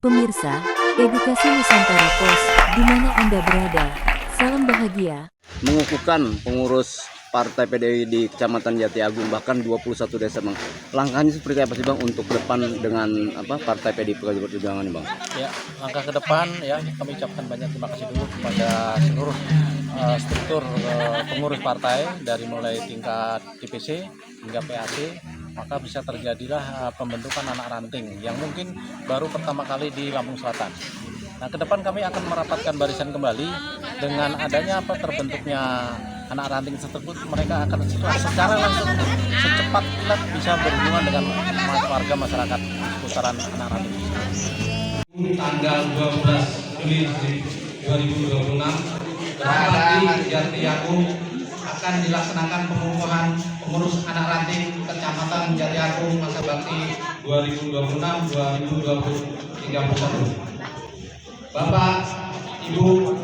Pemirsa, Edukasi Nusantara Pos, di mana Anda berada, salam bahagia. Mengukuhkan pengurus Partai PDI di Kecamatan Jati Agung bahkan 21 desa, Bang. Langkahnya seperti apa sih, Bang, untuk ke depan dengan Partai PDI Perjuangan ini, Bang? Ya, langkah ke depan ya kami ucapkan banyak terima kasih dulu kepada seluruh struktur pengurus partai dari mulai tingkat DPC hingga PAC, maka bisa terjadilah pembentukan anak ranting yang mungkin baru pertama kali di Lampung Selatan. Nah, ke depan kami akan merapatkan barisan kembali dengan adanya terbentuknya anak ranting tersebut, mereka akan secara langsung secepat kilat bisa berhubungan dengan warga masyarakat seputaran anak ranting. Tanggal 12 Juli 2026 rapat di Jati Agung akan dilaksanakan pengukuhan pengurus anak ranting Kecamatan Jati Agung masa bakti 2026-2031. Bapak, Ibu,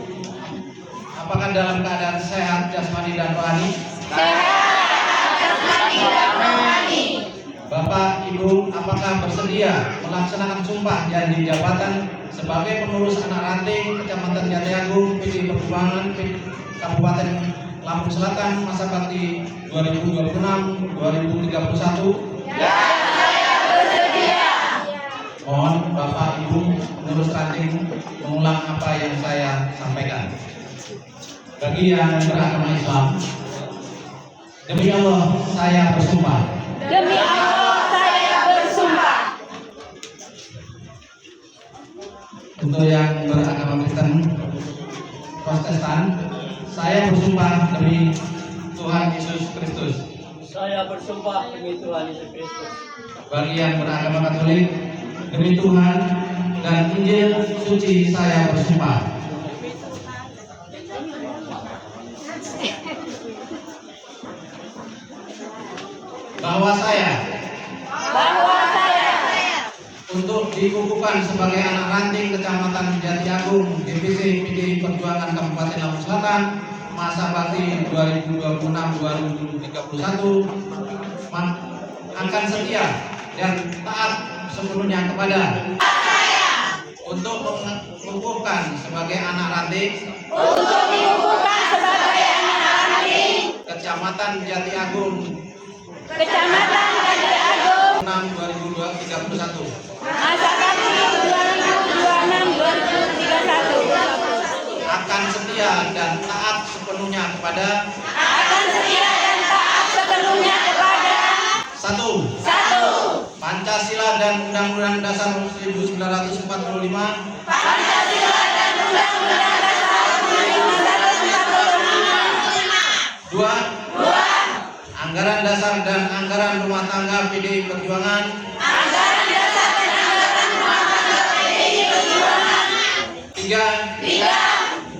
apakah dalam keadaan sehat jasmani dan rohani? Bapak, Ibu, apakah bersedia melaksanakan sumpah janji jabatan sebagai pengurus anak ranting Kecamatan Jati Agung PDI Perjuangan Kabupaten Lampung Selatan masa bakti 2026-2031? Ya, saya bersedia. Mohon Bapak, Ibu, pengurus ranting mengulang apa yang saya sampaikan. Bagi yang beragama Islam, demi Allah saya bersumpah. Demi Allah saya bersumpah. Untuk yang beragama Kristen Protestan, saya bersumpah demi Tuhan Yesus Kristus. Saya bersumpah demi Tuhan Yesus Kristus. Bagi yang beragama Katolik, demi Tuhan dan Injil suci saya bersumpah. Bahwa saya untuk dikukuhkan sebagai anak ranting Kecamatan Jati Agung DPC PDI Perjuangan Kabupaten Lampung Selatan masa bakti 2026-2031 akan setia dan taat sepenuhnya kepada untuk mengukuhkan sebagai anak ranting Kecamatan Jati Agung 6 2031 masa bakti 2026-2031 akan setia dan taat sepenuhnya kepada satu Pancasila dan Undang-Undang Dasar 1945. Dua, anggaran dasar dan anggaran rumah tangga PDI Perjuangan. Tiga,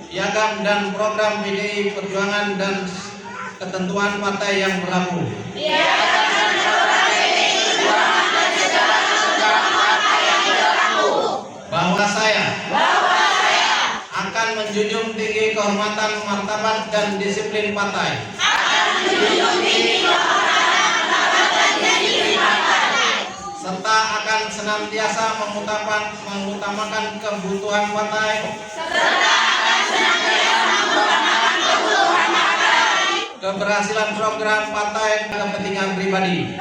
piagam dan program PDI Perjuangan dan ketentuan partai yang berlaku. Bahwa saya akan menjunjung tinggi kehormatan, martabat dan disiplin partai. Serta akan senantiasa mengutamakan kebutuhan partai. Keberhasilan program partai dan kepentingan pribadi.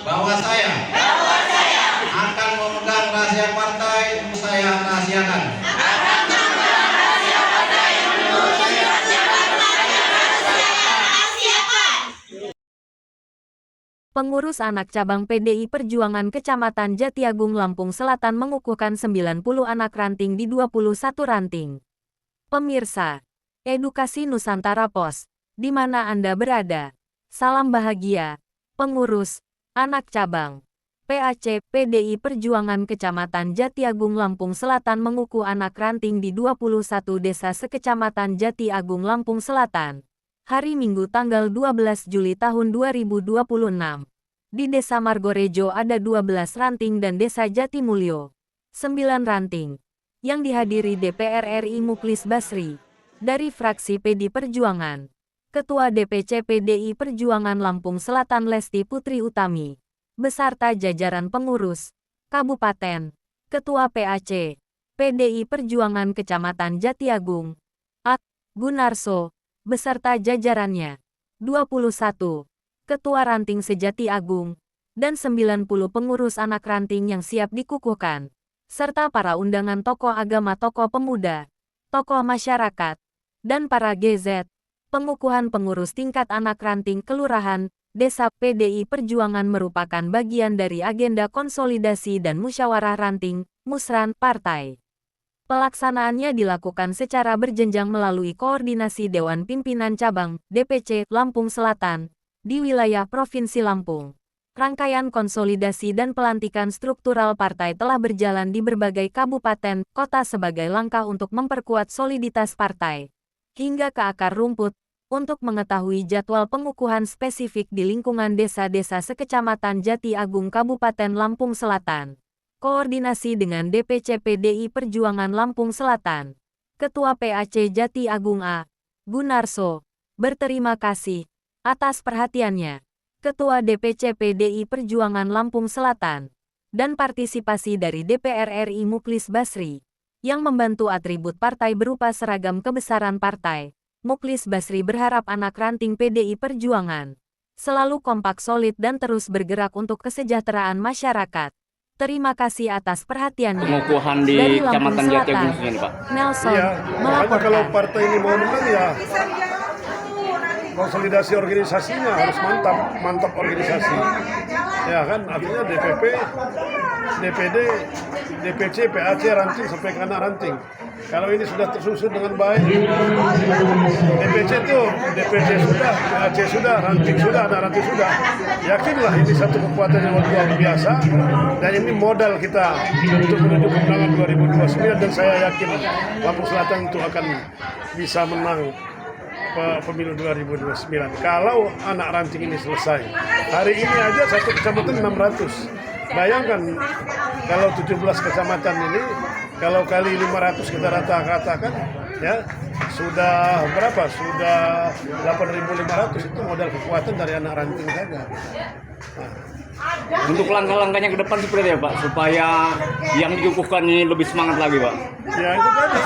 Bahwa saya akan memegang rahasia partai saya rahasiakan. Pengurus anak cabang PDI Perjuangan Kecamatan Jati Agung Lampung Selatan mengukuhkan 90 anak ranting di 21 ranting. Pemirsa, Edukasi Nusantara Pos, di mana Anda berada, salam bahagia. Pengurus anak cabang PAC PDI Perjuangan Kecamatan Jati Agung Lampung Selatan mengukuh anak ranting di 21 desa sekecamatan Jati Agung Lampung Selatan. Hari Minggu tanggal 12 Juli tahun 2026. Di Desa Margorejo ada 12 ranting dan Desa Jatimulyo 9 ranting. Yang dihadiri DPR RI Muklis Basri dari fraksi PD Perjuangan. Ketua DPC PDI Perjuangan Lampung Selatan Lesti Putri Utami beserta jajaran pengurus, Kabupaten, Ketua PAC, PDI Perjuangan Kecamatan Jatiagung, A. Gunarso, beserta jajarannya, 21, Ketua Ranting Sejati Agung, dan 90 pengurus anak ranting yang siap dikukuhkan, serta para undangan tokoh agama, tokoh pemuda, tokoh masyarakat, dan para GZ, pengukuhan pengurus tingkat anak ranting kelurahan, desa. PDI Perjuangan merupakan bagian dari agenda konsolidasi dan musyawarah ranting, musran, partai. Pelaksanaannya dilakukan secara berjenjang melalui koordinasi Dewan Pimpinan Cabang, DPC, Lampung Selatan, di wilayah Provinsi Lampung. Rangkaian konsolidasi dan pelantikan struktural partai telah berjalan di berbagai kabupaten, kota sebagai langkah untuk memperkuat soliditas partai, hingga ke akar rumput, untuk mengetahui jadwal pengukuhan spesifik di lingkungan desa-desa sekecamatan Jati Agung Kabupaten Lampung Selatan. Koordinasi dengan DPC PDI Perjuangan Lampung Selatan. Ketua PAC Jati Agung A. Gunarso, berterima kasih atas perhatiannya. Ketua DPC PDI Perjuangan Lampung Selatan, dan partisipasi dari DPR RI Muklis Basri, yang membantu atribut partai berupa seragam kebesaran partai. Muklis Basri berharap anak ranting PDI Perjuangan selalu kompak solid dan terus bergerak untuk kesejahteraan masyarakat. Terima kasih atas perhatiannya. Pengukuhan di Dari Lampung Kecamatan Jatiagung Selatan, sendiri, Pak. Nelson Iya, makanya melaporkan. kalau partai ini mau menang ya konsolidasi organisasinya harus mantap organisasi. Ya kan, artinya DPP, DPD, DPC, PAC, ranting sampai ke anak ranting. Kalau ini sudah tersusun dengan baik, DPC itu, DPC sudah, PAC sudah, ranting sudah, anak ranting sudah. Yakinlah ini satu kekuatan yang luar biasa, dan ini modal kita untuk menuju kemenangan 2029, dan saya yakin Lampung Selatan itu akan bisa menang pemilu 2029 kalau anak ranting ini selesai. Hari ini aja satu kecamatan 600. Bayangkan kalau 17 kecamatan ini, kalau kali 500 kita rata-ratakan, ya sudah berapa? Sudah 8.500, itu modal kekuatan dari anak ranting saja. Nah, Untuk langkah-langkahnya ke depan seperti apa, Pak? Supaya yang dikukuhkan ini lebih semangat lagi, Pak. ya itu tadi,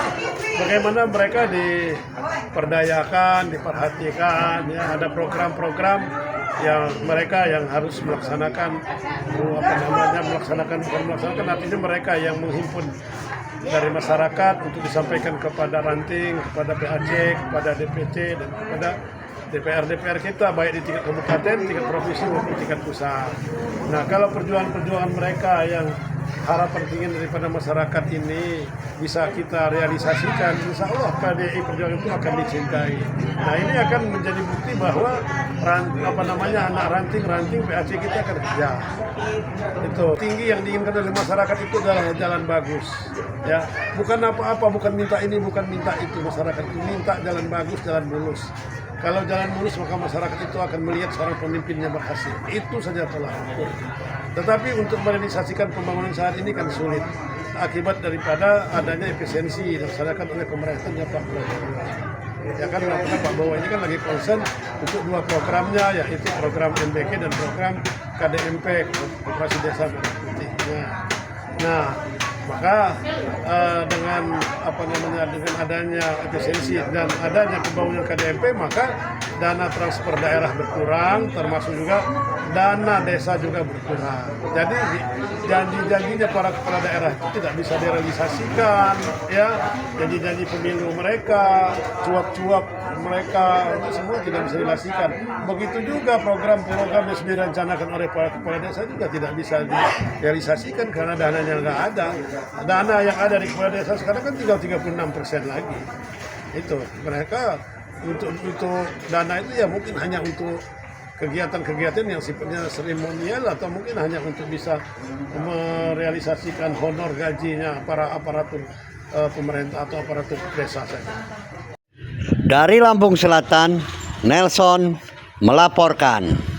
bagaimana mereka diperdayakan, diperhatikan, ya ada program-program yang mereka yang harus melaksanakan melaksanakan artinya mereka yang menghimpun dari masyarakat untuk disampaikan kepada ranting, kepada PAC, kepada DPC, dan kepada DPR kita, baik di tingkat kabupaten, tingkat provinsi maupun tingkat pusat. Nah, kalau perjuangan mereka yang harapan tinggi daripada masyarakat ini bisa kita realisasikan, insya Allah PDI Perjuangan itu akan dicintai. Nah, ini akan menjadi bukti bahwa anak ranting PAC kita akan kerja. Itu tinggi yang diinginkan oleh masyarakat itu adalah jalan bagus. Ya, bukan apa-apa, bukan minta ini, bukan minta itu. Masyarakat itu minta jalan bagus, jalan mulus. Kalau jalan mulus maka masyarakat itu akan melihat seorang pemimpinnya berhasil. Itu saja telah ukur. Tetapi untuk merealisasikan pembangunan saat ini kan sulit. Akibat daripada adanya efisiensi dilaksanakan oleh pemerintahnya Pak Prabowo. Ya kan, Pak Bowo ini kan lagi concern untuk dua programnya, yaitu program MBK dan program KDMP, Koperasi Desa Merah Putih. Nah, maka dengan dengan adanya efisiensi dan adanya pembangunan KDMP, maka dana transfer daerah berkurang, termasuk juga dana desa juga berkurang. Jadi janji-janjinya para kepala daerah itu tidak bisa direalisasikan, ya. Janji-janji pemilu mereka, cuap-cuap mereka, itu semua tidak bisa direalisasikan. Begitu juga program-program yang sudah direncanakan oleh para kepala desa juga tidak bisa direalisasikan karena dananya nggak ada. Dana yang ada di kepala desa sekarang kan tinggal 36% lagi. Itu mereka untuk dana itu ya mungkin hanya untuk kegiatan-kegiatan yang sifatnya seremonial atau mungkin hanya untuk bisa merealisasikan honor gajinya para aparatur pemerintah atau aparatur desa saja. Dari Lampung Selatan, Nelson melaporkan.